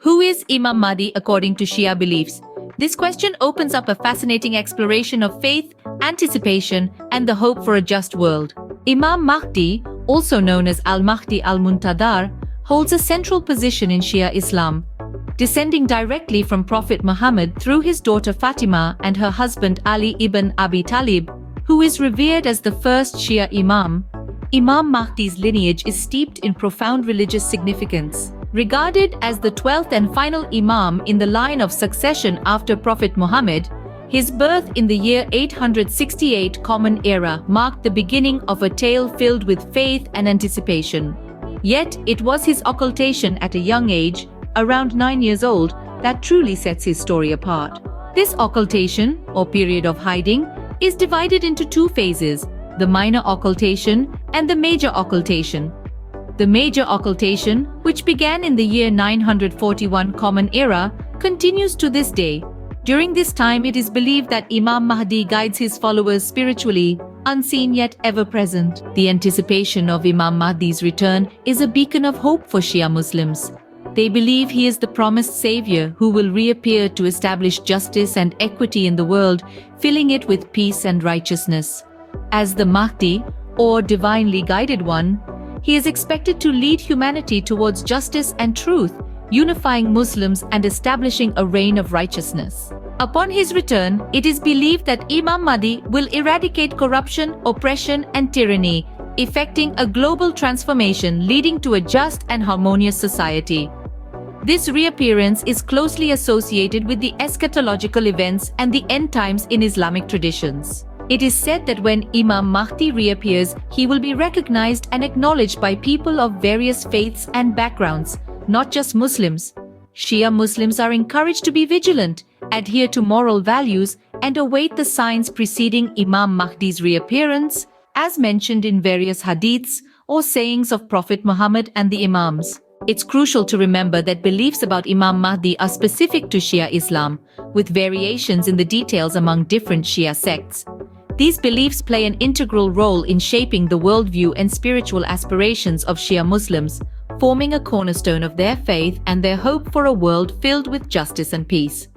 Who is Imam Mahdi according to Shia beliefs? This question opens up a fascinating exploration of faith, anticipation, and the hope for a just world. Imam Mahdi, also known as Al-Mahdi al-Muntadhar, holds a central position in Shia Islam. Descending directly from Prophet Muhammad through his daughter Fatima and her husband Ali ibn Abi Talib, who is revered as the first Shia Imam, Imam Mahdi's lineage is steeped in profound religious significance. Regarded as the 12th and final Imam in the line of succession after Prophet Muhammad, his birth in the year 868 Common Era marked the beginning of a tale filled with faith and anticipation. Yet, it was his occultation at a young age, around 9 years old, that truly sets his story apart. This occultation, or period of hiding, is divided into two phases: the minor occultation and the major occultation. The major occultation, which began in the year 941 Common Era, continues to this day. During this time, it is believed that Imam Mahdi guides his followers spiritually, unseen yet ever present. The anticipation of Imam Mahdi's return is a beacon of hope for Shia Muslims. They believe he is the promised savior who will reappear to establish justice and equity in the world, filling it with peace and righteousness. As the Mahdi, or divinely guided one, he is expected to lead humanity towards justice and truth, unifying Muslims and establishing a reign of righteousness. Upon his return, it is believed that Imam Mahdi will eradicate corruption, oppression, and tyranny, effecting a global transformation leading to a just and harmonious society. This reappearance is closely associated with the eschatological events and the end times in Islamic traditions. It is said that when Imam Mahdi reappears, he will be recognized and acknowledged by people of various faiths and backgrounds, not just Muslims. Shia Muslims are encouraged to be vigilant, adhere to moral values, and await the signs preceding Imam Mahdi's reappearance, as mentioned in various hadiths or sayings of Prophet Muhammad and the Imams. It's crucial to remember that beliefs about Imam Mahdi are specific to Shia Islam, with variations in the details among different Shia sects. These beliefs play an integral role in shaping the worldview and spiritual aspirations of Shia Muslims, forming a cornerstone of their faith and their hope for a world filled with justice and peace.